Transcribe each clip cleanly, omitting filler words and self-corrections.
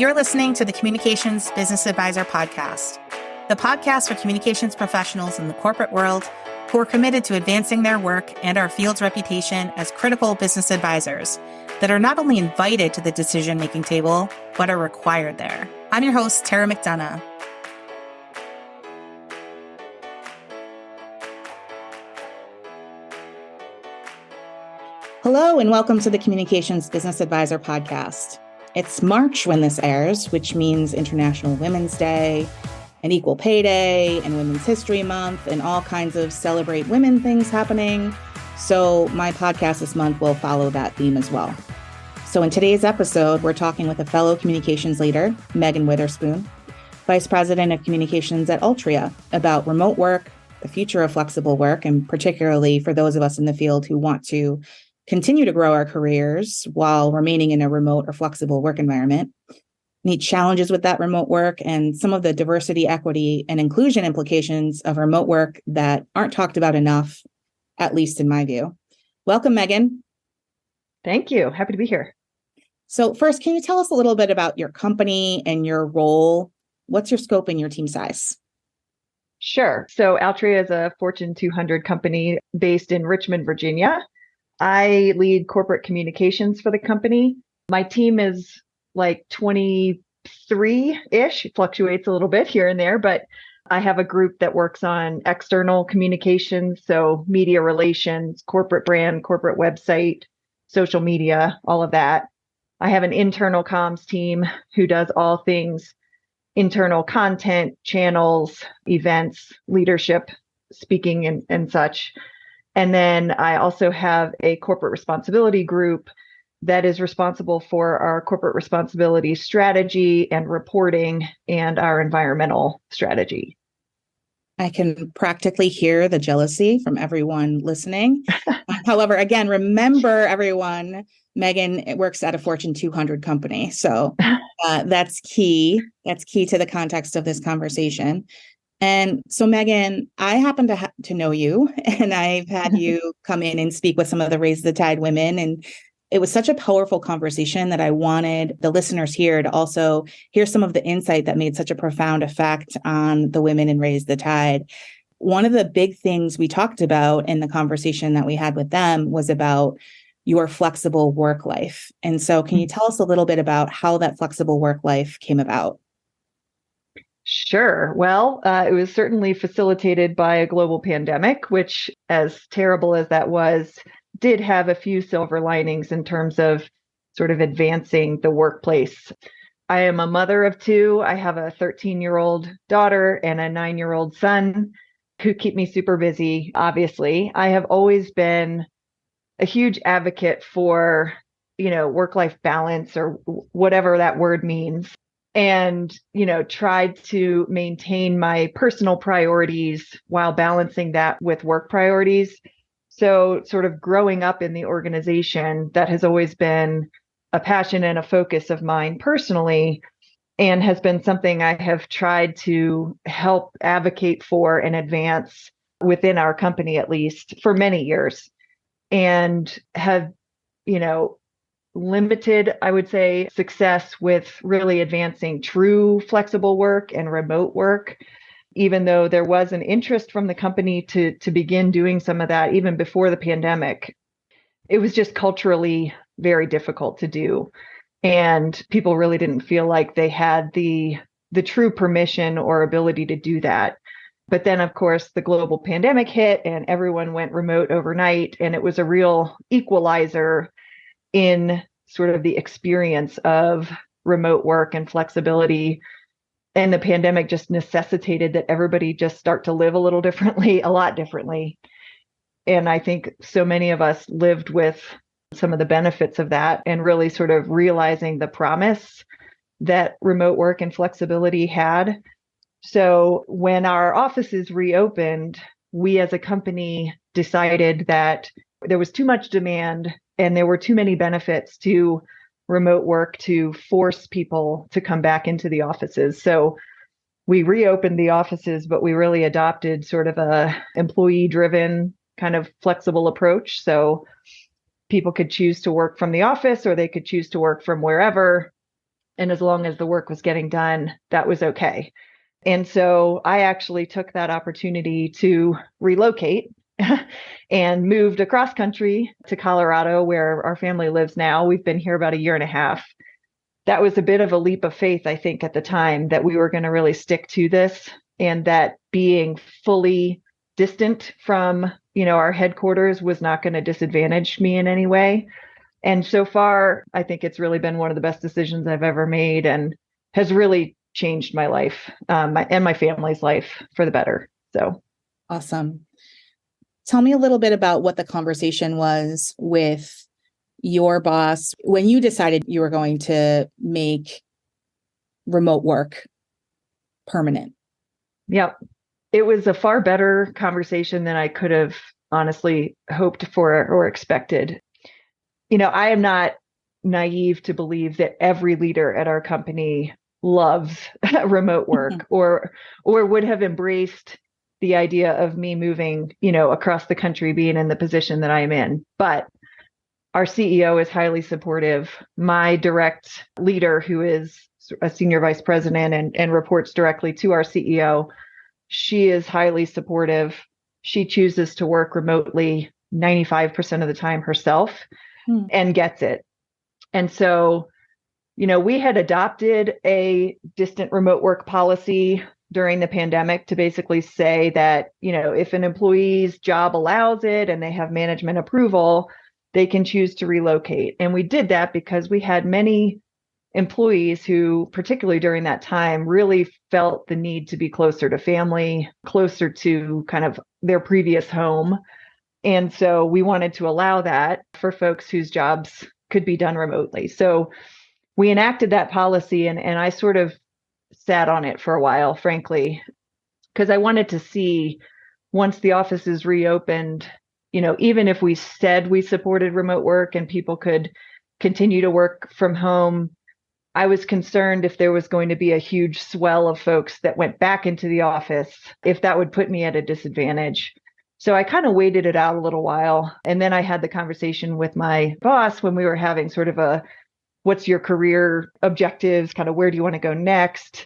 You're listening to the Communications Business Advisor podcast, the podcast for communications professionals in the corporate world who are committed to advancing their work and our field's reputation as critical business advisors that are not only invited to the decision-making table, but are required there. I'm your host, Tara McDonagh. Hello, and welcome to the Communications Business Advisor podcast. It's March when this airs, which means International Women's Day and Equal Pay Day and Women's History Month and all kinds of celebrate women things happening. So my podcast this month will follow that theme as well. So in today's episode, we're talking with a fellow communications leader, Megan Witherspoon, Vice President of Communications at Altria, about remote work, the future of flexible work, and particularly for those of us in the field who want to continue to grow our careers while remaining in a remote or flexible work environment, meet challenges with that remote work, and some of the diversity, equity, and inclusion implications of remote work that aren't talked about enough, at least in my view. Welcome, Megan. Thank you. Happy to be here. So first, can you tell us a little bit about your company and your role? What's your scope and your team size? Sure. So Altria is a Fortune 200 company based in Richmond, Virginia. I lead corporate communications for the company. My team is like 23-ish. It fluctuates a little bit here and there, but I have a group that works on external communications, so media relations, corporate brand, corporate website, social media, all of that. I have an internal comms team who does all things internal content, channels, events, leadership, speaking, and such. And then I also have a corporate responsibility group that is responsible for our corporate responsibility strategy and reporting and our environmental strategy. I can practically hear the jealousy from everyone listening. However, again, remember everyone, Megan works at a Fortune 200 company. So that's key. That's key to the context of this conversation. And so, Megan, I happen to know you, and I've had you come in and speak with some of the Raise the Tide women. And it was such a powerful conversation that I wanted the listeners here to also hear some of the insight that made such a profound effect on the women in Raise the Tide. One of the big things we talked about in the conversation that we had with them was about your flexible work life. And so can you tell us a little bit about how that flexible work life came about? Sure. Well, it was certainly facilitated by a global pandemic, which, as terrible as that was, did have a few silver linings in terms of sort of advancing the workplace. I am a mother of two. I have a 13-year-old daughter and a 9-year-old son who keep me super busy, obviously. I have always been a huge advocate for, work-life balance or whatever that word means. And, tried to maintain my personal priorities while balancing that with work priorities. So sort of growing up in the organization, that has always been a passion and a focus of mine personally, and has been something I have tried to help advocate for and advance within our company, at least for many years, and have, limited, I would say, success with really advancing true flexible work and remote work, even though there was an interest from the company to begin doing some of that even before the pandemic. It was just culturally very difficult to do. And people really didn't feel like they had the true permission or ability to do that. But then, of course, the global pandemic hit and everyone went remote overnight. And it was a real equalizer in sort of the experience of remote work and flexibility. And the pandemic just necessitated that everybody just start to live a little differently, a lot differently. And I think so many of us lived with some of the benefits of that and really sort of realizing the promise that remote work and flexibility had. So when our offices reopened, we as a company decided that there was too much demand and there were too many benefits to remote work to force people to come back into the offices. So we reopened the offices, but we really adopted sort of a employee-driven kind of flexible approach. So people could choose to work from the office or they could choose to work from wherever. And as long as the work was getting done, that was okay. And so I actually took that opportunity to relocate and moved across country to Colorado, where our family lives now. We've been here about a year and a half. That was a bit of a leap of faith, I think, at the time, that we were going to really stick to this, and that being fully distant from, our headquarters was not going to disadvantage me in any way. And so far, I think it's really been one of the best decisions I've ever made, and has really changed my life, and my family's life for the better. So awesome. Tell me a little bit about what the conversation was with your boss when you decided you were going to make remote work permanent. Yep. It was a far better conversation than I could have honestly hoped for or expected. I am not naive to believe that every leader at our company loves remote work or would have embraced the idea of me moving, across the country, being in the position that I'm in. But our CEO is highly supportive. My direct leader, who is a senior vice president and reports directly to our CEO, she is highly supportive. She chooses to work remotely 95% of the time herself and gets it. And so, we had adopted a distant remote work policy during the pandemic to basically say that, if an employee's job allows it and they have management approval, they can choose to relocate. And we did that because we had many employees who, particularly during that time, really felt the need to be closer to family, closer to kind of their previous home. And so we wanted to allow that for folks whose jobs could be done remotely. So we enacted that policy, and I sort of sat on it for a while, frankly, because I wanted to see, once the offices reopened, even if we said we supported remote work and people could continue to work from home, I was concerned if there was going to be a huge swell of folks that went back into the office, if that would put me at a disadvantage. So I kind of waited it out a little while. And then I had the conversation with my boss when we were having sort of a, what's your career objectives, kind of where do you want to go next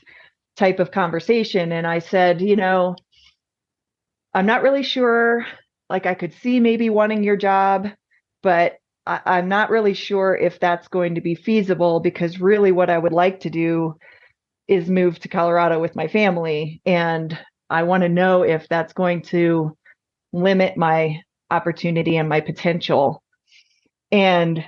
type of conversation. And I said, I'm not really sure. Like, I could see maybe wanting your job, but I'm not really sure if that's going to be feasible, because really what I would like to do is move to Colorado with my family. And I want to know if that's going to limit my opportunity and my potential. And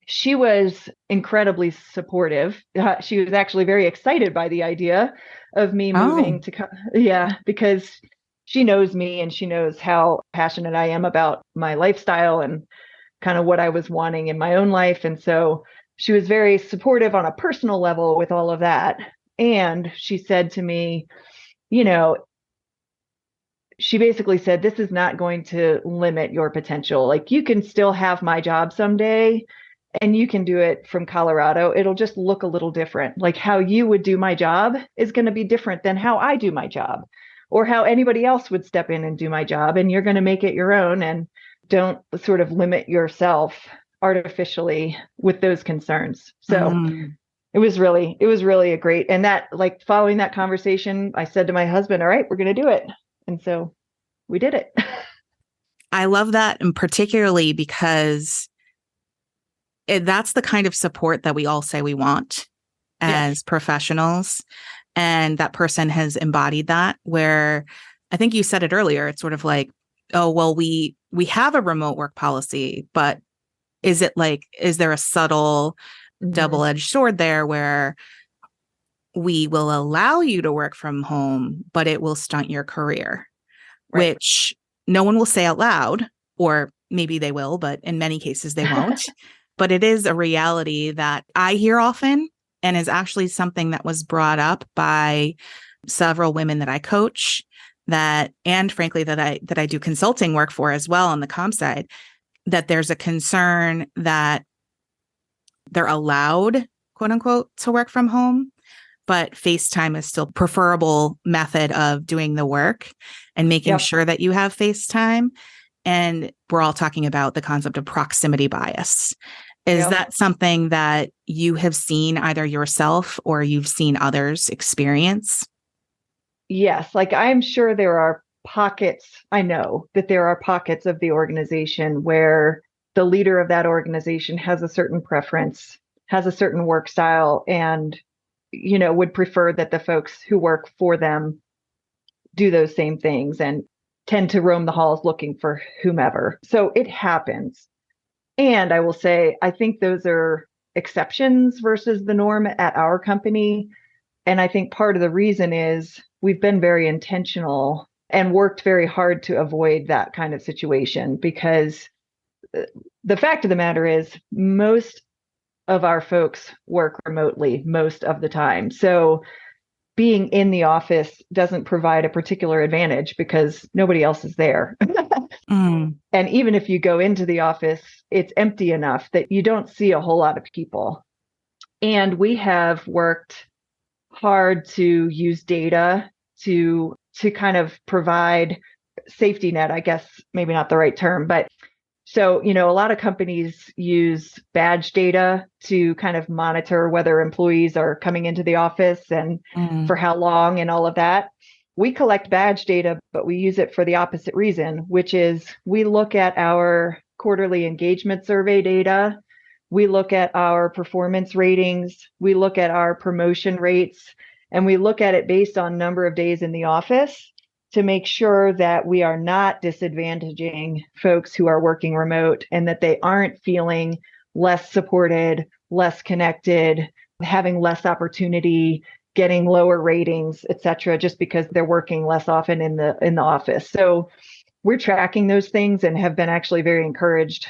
she was incredibly supportive. She was actually very excited by the idea of me moving because she knows me and she knows how passionate I am about my lifestyle and kind of what I was wanting in my own life. And so she was very supportive on a personal level with all of that. And she said to me, she basically said, this is not going to limit your potential. Like, you can still have my job someday and you can do it from Colorado. It'll just look a little different. Like, how you would do my job is going to be different than how I do my job, or how anybody else would step in and do my job. And you're going to make it your own, and don't sort of limit yourself artificially with those concerns. So it was really a great, and that, like, following that conversation, I said to my husband, all right, we're going to do it. And so we did it. I love that. And particularly because that's the kind of support that we all say we want as professionals. And that person has embodied that, where I think you said it earlier. It's sort of like, oh, well, we have a remote work policy, but is there a subtle double-edged sword there where we will allow you to work from home, but it will stunt your career, which no one will say out loud, or maybe they will, but in many cases they won't. But it is a reality that I hear often, and is actually something that was brought up by several women that I coach, and frankly, that I do consulting work for as well on the comm side, that there's a concern that they're allowed, quote unquote, to work from home, but FaceTime is still preferable method of doing the work and making sure that you have FaceTime. And we're all talking about the concept of proximity bias. Is that something that you have seen either yourself or you've seen others experience? Yes, like I'm sure there are pockets, I know that there are pockets of the organization where the leader of that organization has a certain preference, has a certain work style, and, would prefer that the folks who work for them do those same things and tend to roam the halls looking for whomever. So it happens. And I will say, I think those are exceptions versus the norm at our company. And I think part of the reason is we've been very intentional and worked very hard to avoid that kind of situation, because the fact of the matter is most of our folks work remotely most of the time. So being in the office doesn't provide a particular advantage because nobody else is there. Mm. And even if you go into the office, it's empty enough that you don't see a whole lot of people. And we have worked hard to use data to kind of provide safety net, I guess, maybe not the right term, but so, a lot of companies use badge data to kind of monitor whether employees are coming into the office and for how long and all of that. We collect badge data, but we use it for the opposite reason, which is we look at our quarterly engagement survey data. We look at our performance ratings. We look at our promotion rates, and we look at it based on number of days in the office to make sure that we are not disadvantaging folks who are working remote and that they aren't feeling less supported, less connected, having less opportunity, getting lower ratings, et cetera, just because they're working less often in the office. So we're tracking those things and have been actually very encouraged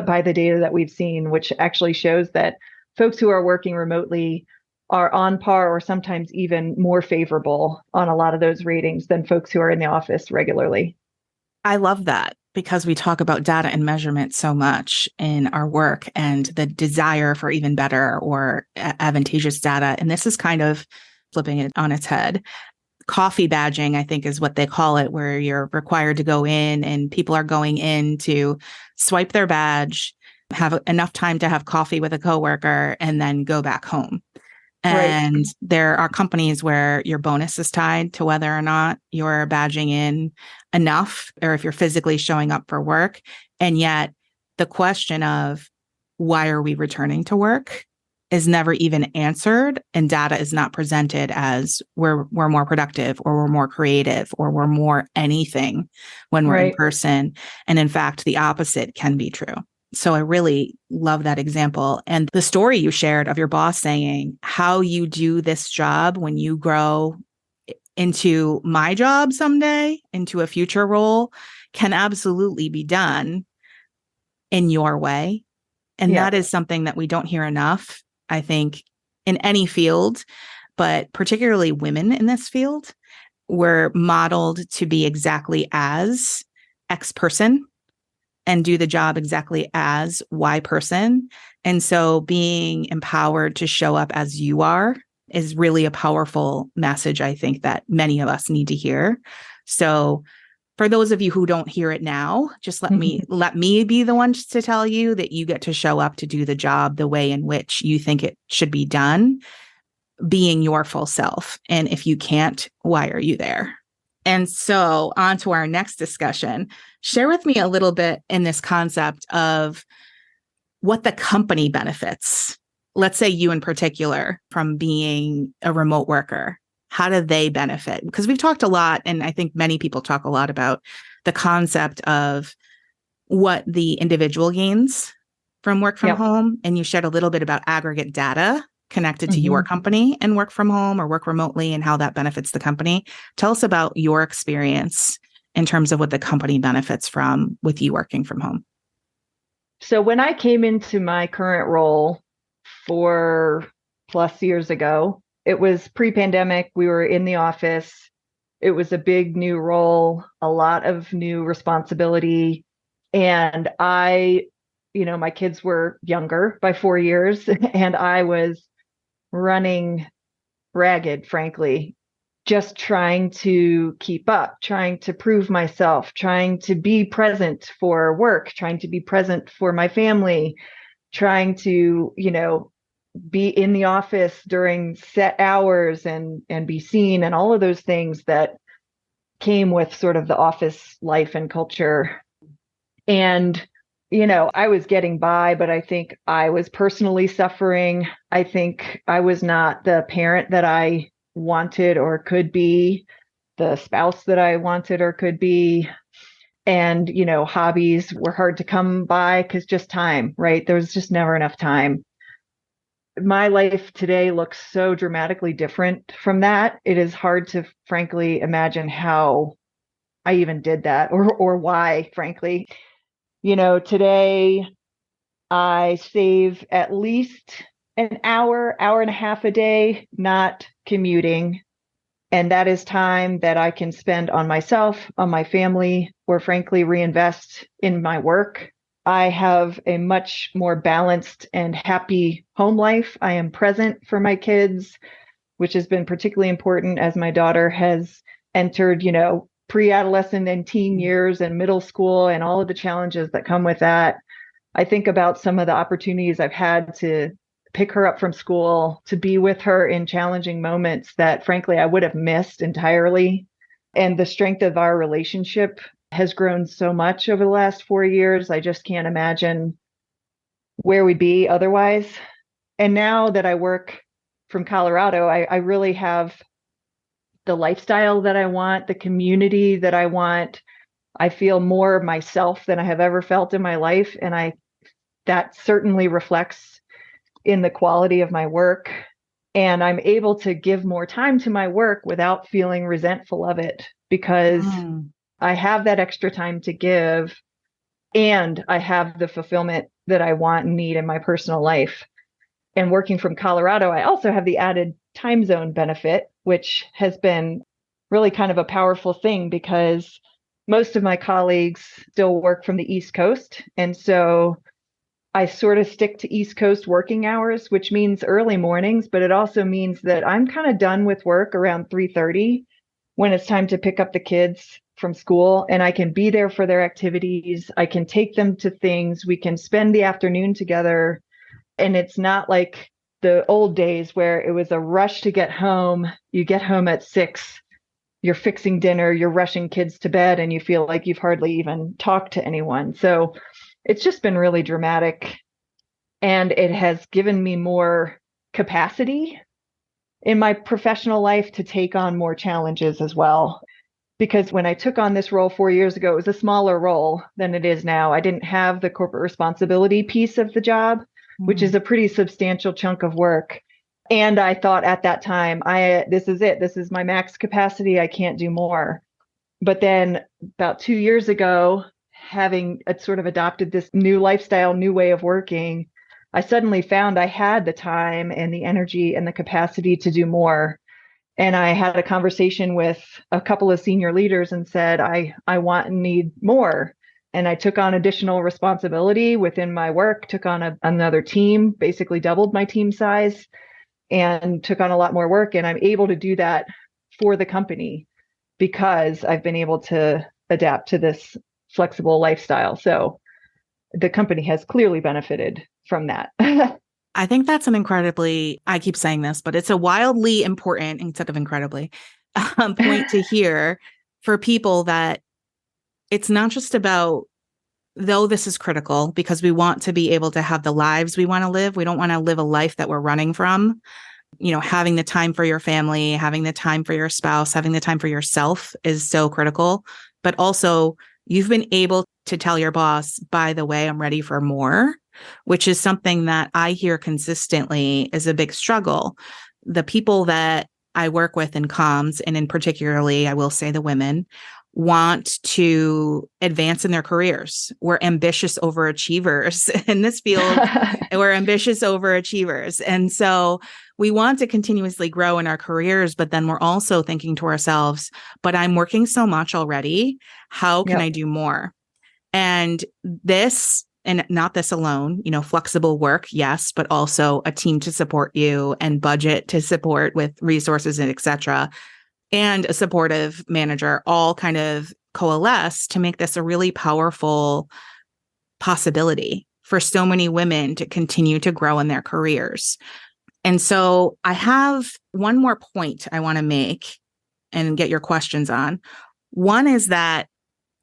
by the data that we've seen, which actually shows that folks who are working remotely are on par or sometimes even more favorable on a lot of those ratings than folks who are in the office regularly. I love that because we talk about data and measurement so much in our work and the desire for even better or advantageous data. And this is kind of flipping it on its head. Coffee badging, I think, is what they call it, where you're required to go in and people are going in to swipe their badge, have enough time to have coffee with a coworker, and then go back home. And Right. there are companies where your bonus is tied to whether or not you're badging in enough or if you're physically showing up for work. And yet the question of why are we returning to work is never even answered, and data is not presented as we're more productive or we're more creative or we're more anything when we're in person. And in fact, the opposite can be true. So I really love that example. And the story you shared of your boss saying how you do this job when you grow into my job someday, into a future role, can absolutely be done in your way. And that is something that we don't hear enough, I think, in any field, but particularly women in this field. We're modeled to be exactly as X person and do the job exactly as Y person. And so being empowered to show up as you are is really a powerful message, I think, that many of us need to hear. So for those of you who don't hear it now, just let me be the one to tell you that you get to show up to do the job the way in which you think it should be done, being your full self. And if you can't, why are you there? And so on to our next discussion. Share with me a little bit in this concept of what the company benefits. Let's say you in particular from being a remote worker. How do they benefit? Because we've talked a lot, and I think many people talk a lot about the concept of what the individual gains from work from home. And you shared a little bit about aggregate data connected to your company and work from home or work remotely and how that benefits the company. Tell us about your experience in terms of what the company benefits from with you working from home. So when I came into my current role 4+ years ago, it was pre-pandemic. We were in the office. It was a big new role, a lot of new responsibility. And my kids were younger by 4 years, and I was running ragged, frankly, just trying to keep up, trying to prove myself, trying to be present for work, trying to be present for my family, trying to, be in the office during set hours and be seen, and all of those things that came with sort of the office life and culture. And, I was getting by, but I think I was personally suffering. I think I was not the parent that I wanted or could be, the spouse that I wanted or could be. And, hobbies were hard to come by because just time, right? There was just never enough time. My life today looks so dramatically different from that. It is hard to frankly imagine how I even did that, or why, frankly. Today I save at least an hour and a half a day not commuting. And that is time that I can spend on myself, on my family, or frankly, reinvest in my work. I have a much more balanced and happy home life. I am present for my kids, which has been particularly important as my daughter has entered, pre-adolescent and teen years and middle school and all of the challenges that come with that. I think about some of the opportunities I've had to pick her up from school, to be with her in challenging moments that frankly I would have missed entirely. And the strength of our relationship has grown so much over the last 4 years. I just can't imagine where we'd be otherwise. And now that I work from Colorado, I really have the lifestyle that I want, the community that I want. I feel more myself than I have ever felt in my life. And that certainly reflects in the quality of my work. And I'm able to give more time to my work without feeling resentful of it, because I have that extra time to give, and I have the fulfillment that I want and need in my personal life. And working from Colorado, I also have the added time zone benefit, which has been really kind of a powerful thing, because most of my colleagues still work from the East Coast. And so I sort of stick to East Coast working hours, which means early mornings, but it also means that I'm kind of done with work around 3:30 when it's time to pick up the kids from school, and I can be there for their activities. I can take them to things. We can spend the afternoon together. And it's not like the old days where it was a rush to get home. You get home at 6, you're fixing dinner, you're rushing kids to bed, and you feel like you've hardly even talked to anyone. So it's just been really dramatic. And it has given me more capacity in my professional life to take on more challenges as well. Because when I took on this role 4 years ago, it was a smaller role than it is now. I didn't have the corporate responsibility piece of the job, which is a pretty substantial chunk of work. And I thought at that time, this is it. This is my max capacity. I can't do more. But then about 2 years ago, having sort of adopted this new lifestyle, new way of working, I suddenly found I had the time and the energy and the capacity to do more. And I had a conversation with a couple of senior leaders and said, I want and need more. And I took on additional responsibility within my work, took on another team, basically doubled my team size, and took on a lot more work. And I'm able to do that for the company because I've been able to adapt to this flexible lifestyle. So the company has clearly benefited from that. I think that's I keep saying this, but it's a wildly important, instead of incredibly, point to hear for people, that it's not just about, though this is critical because we want to be able to have the lives we want to live. We don't want to live a life that we're running from. Having the time for your family, having the time for your spouse, having the time for yourself is so critical. But also, you've been able to tell your boss, by the way, I'm ready for more, which is something that I hear consistently is a big struggle. The people that I work with in comms, and in particularly, I will say the women, want to advance in their careers. We're ambitious overachievers in this field. We're ambitious overachievers. And so we want to continuously grow in our careers, but then we're also thinking to ourselves, but I'm working so much already. How can I do more? And this, and not this alone, flexible work, yes, but also a team to support you and budget to support with resources and et cetera, and a supportive manager all kind of coalesce to make this a really powerful possibility for so many women to continue to grow in their careers. And so I have one more point I want to make and get your questions on. One is that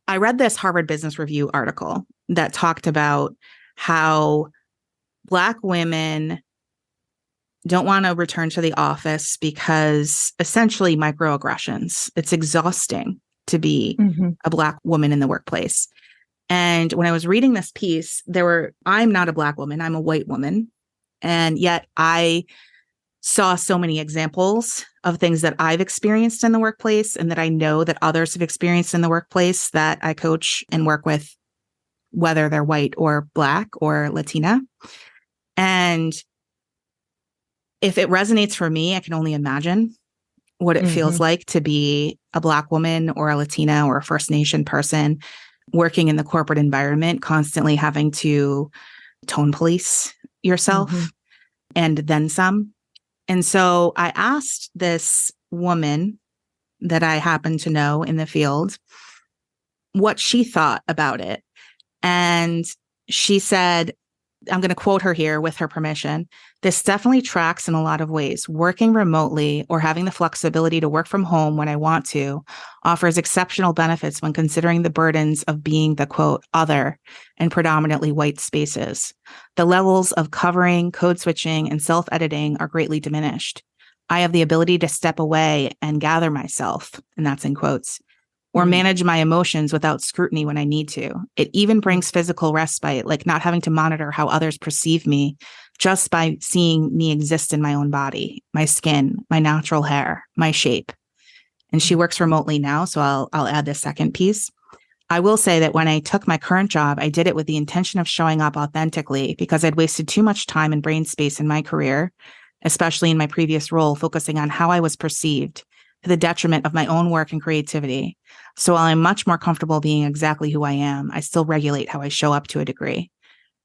I read this Harvard Business Review article that talked about how Black women don't want to return to the office because essentially microaggressions. It's exhausting to be a Black woman in the workplace. And when I was reading this piece, I'm not a Black woman, I'm a white woman. And yet I saw so many examples of things that I've experienced in the workplace and that I know that others have experienced in the workplace that I coach and work with, whether they're white or Black or Latina. And if it resonates for me, I can only imagine what it feels like to be a Black woman or a Latina or a First Nation person working in the corporate environment, constantly having to tone police yourself and then some. And so I asked this woman that I happen to know in the field what she thought about it. And she said, I'm going to quote her here with her permission, "This definitely tracks in a lot of ways. Working remotely or having the flexibility to work from home when I want to offers exceptional benefits when considering the burdens of being the, quote, other in predominantly white spaces. The levels of covering, code switching, and self-editing are greatly diminished. I have the ability to step away and gather myself," and that's in quotes, "or manage my emotions without scrutiny when I need to. It even brings physical respite, like not having to monitor how others perceive me just by seeing me exist in my own body, my skin, my natural hair, my shape." And she works remotely now, so I'll add this second piece. "I will say that when I took my current job, I did it with the intention of showing up authentically because I'd wasted too much time and brain space in my career, especially in my previous role, focusing on how I was perceived to the detriment of my own work and creativity. So while I'm much more comfortable being exactly who I am, I still regulate how I show up to a degree,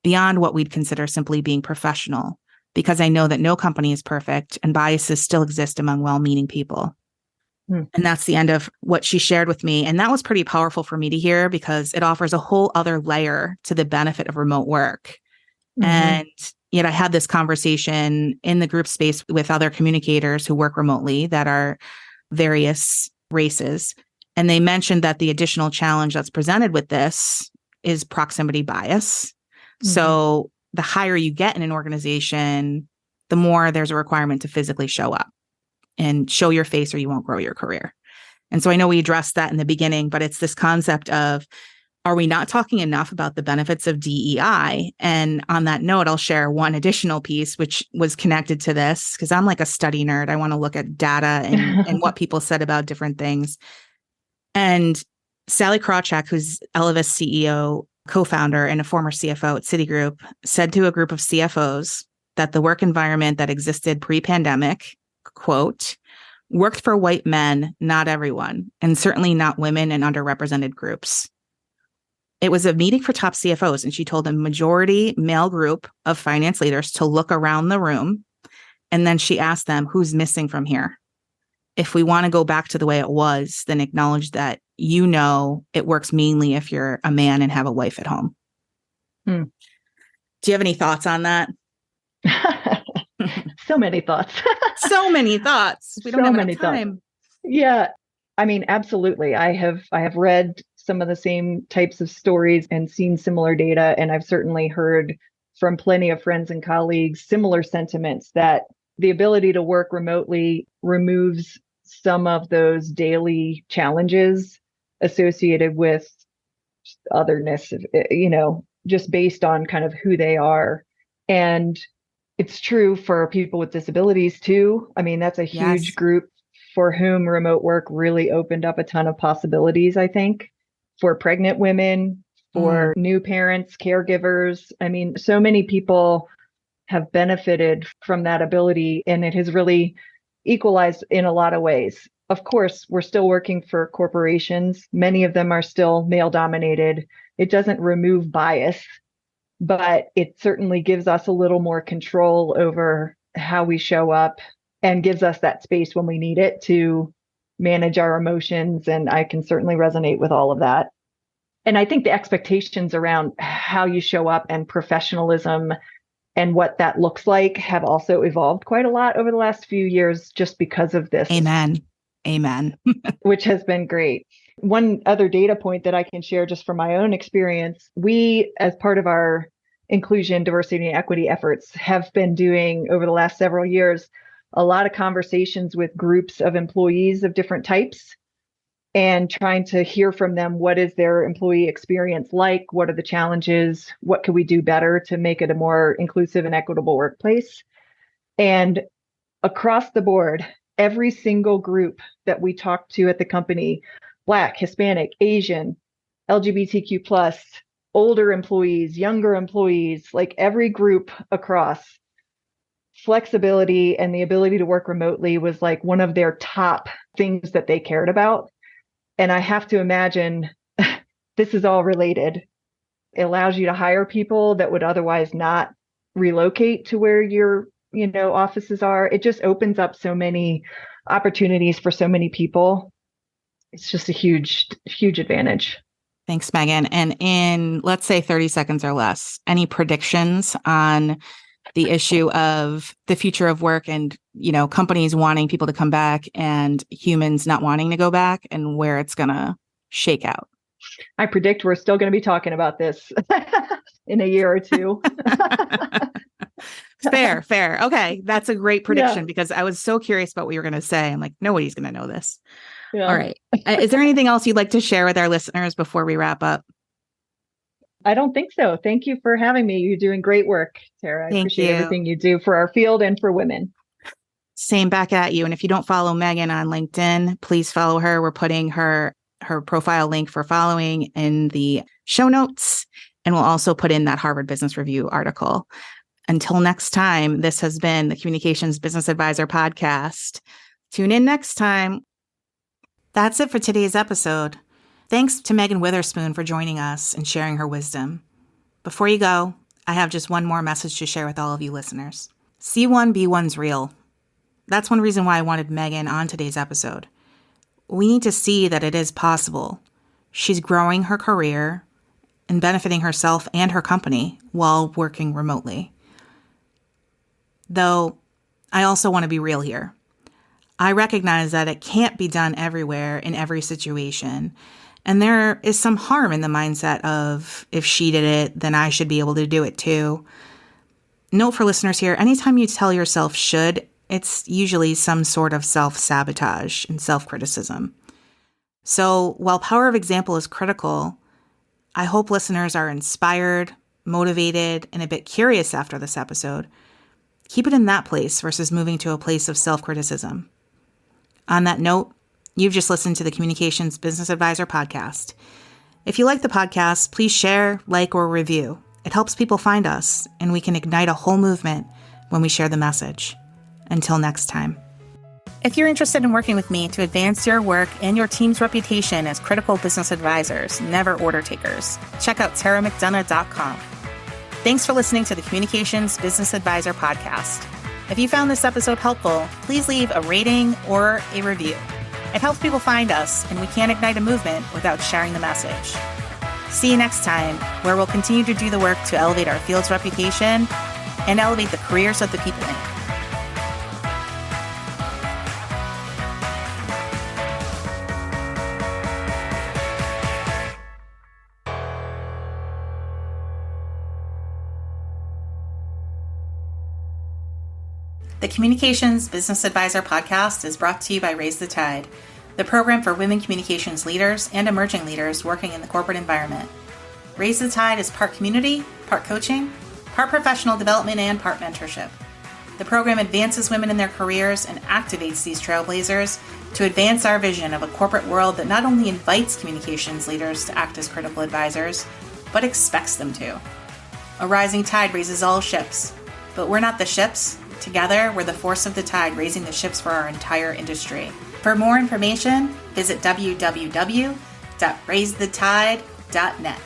beyond what we'd consider simply being professional, because I know that no company is perfect and biases still exist among well-meaning people." And that's the end of what she shared with me. And that was pretty powerful for me to hear because it offers a whole other layer to the benefit of remote work. And yet I had this conversation in the group space with other communicators who work remotely that are various races. And they mentioned that the additional challenge that's presented with this is proximity bias. So the higher you get in an organization, the more there's a requirement to physically show up and show your face or you won't grow your career. And so I know we addressed that in the beginning, but it's this concept of, are we not talking enough about the benefits of DEI? And on that note, I'll share one additional piece, which was connected to this, because I'm like a study nerd. I want to look at data and what people said about different things. And Sally Krawcheck, who's Elevis CEO, co-founder, and a former CFO at Citigroup, said to a group of CFOs that the work environment that existed pre-pandemic, quote, "worked for white men, not everyone, and certainly not women and underrepresented groups." It was a meeting for top CFOs, and she told a majority male group of finance leaders to look around the room. And then she asked them, who's missing from here? If we want to go back to the way it was, then acknowledge that, it works mainly if you're a man and have a wife at home. Do you have any thoughts on that? So many thoughts. So many thoughts. We don't have enough time. Yeah. I mean, absolutely. I have read some of the same types of stories and seen similar data. And I've certainly heard from plenty of friends and colleagues similar sentiments that the ability to work remotely removes some of those daily challenges associated with otherness, just based on kind of who they are. And it's true for people with disabilities too. I mean, that's a huge group for whom remote work really opened up a ton of possibilities, I think, for pregnant women, for new parents, caregivers. I mean, so many people have benefited from that ability, and it has really equalized in a lot of ways. Of course, we're still working for corporations. Many of them are still male dominated. It doesn't remove bias, but it certainly gives us a little more control over how we show up and gives us that space when we need it to manage our emotions. And I can certainly resonate with all of that. And I think the expectations around how you show up and professionalism and what that looks like have also evolved quite a lot over the last few years just because of this. Amen. Amen. Which has been great. One other data point that I can share just from my own experience, we, as part of our inclusion, diversity, and equity efforts, have been doing over the last several years a lot of conversations with groups of employees of different types and trying to hear from them, what is their employee experience like? What are the challenges? What can we do better to make it a more inclusive and equitable workplace? And across the board, every single group that we talked to at the company, Black, Hispanic, Asian, LGBTQ+, older employees, younger employees, like every group across, flexibility and the ability to work remotely was like one of their top things that they cared about. And I have to imagine this is all related. It allows you to hire people that would otherwise not relocate to where your, offices are. It just opens up so many opportunities for so many people. It's just a huge, huge advantage. Thanks, Megan. And in, let's say 30 seconds or less, any predictions on the issue of the future of work and, companies wanting people to come back and humans not wanting to go back and where it's going to shake out? I predict we're still going to be talking about this in a year or two. Fair. Okay. That's a great prediction because I was so curious about what you were going to say. I'm like, nobody's going to know this. Yeah. All right. Is there anything else you'd like to share with our listeners before we wrap up? I don't think so. Thank you for having me. You're doing great work, Tara. I appreciate everything you do for our field and for women. Same back at you. And if you don't follow Megan on LinkedIn, please follow her. We're putting her profile link for following in the show notes. And we'll also put in that Harvard Business Review article. Until next time, this has been the Communications Business Advisor podcast. Tune in next time. That's it for today's episode. Thanks to Megan Witherspoon for joining us and sharing her wisdom. Before you go, I have just one more message to share with all of you listeners. C1 B1's real. That's one reason why I wanted Megan on today's episode. We need to see that it is possible. She's growing her career and benefiting herself and her company while working remotely. Though, I also want to be real here. I recognize that it can't be done everywhere in every situation. And there is some harm in the mindset of, if she did it, then I should be able to do it too. Note for listeners here, anytime you tell yourself should, it's usually some sort of self-sabotage and self-criticism. So while power of example is critical, I hope listeners are inspired, motivated, and a bit curious after this episode. Keep it in that place versus moving to a place of self-criticism. On that note, you've just listened to the Communications Business Advisor podcast. If you like the podcast, please share, like, or review. It helps people find us, and we can ignite a whole movement when we share the message. Until next time. If you're interested in working with me to advance your work and your team's reputation as critical business advisors, never order takers, check out taramcdonagh.com. Thanks for listening to the Communications Business Advisor podcast. If you found this episode helpful, please leave a rating or a review. It helps people find us, and we can't ignite a movement without sharing the message. See you next time, where we'll continue to do the work to elevate our field's reputation and elevate the careers of the people in it. The Communications Business Advisor podcast is brought to you by Raise the Tide, the program for women communications leaders and emerging leaders working in the corporate environment. Raise the Tide is part community, part coaching, part professional development, and part mentorship. The program advances women in their careers and activates these trailblazers to advance our vision of a corporate world that not only invites communications leaders to act as critical advisors, but expects them to. A rising tide raises all ships, but we're not the ships. Together, we're the force of the tide raising the ships for our entire industry. For more information, visit www.raisethetide.net.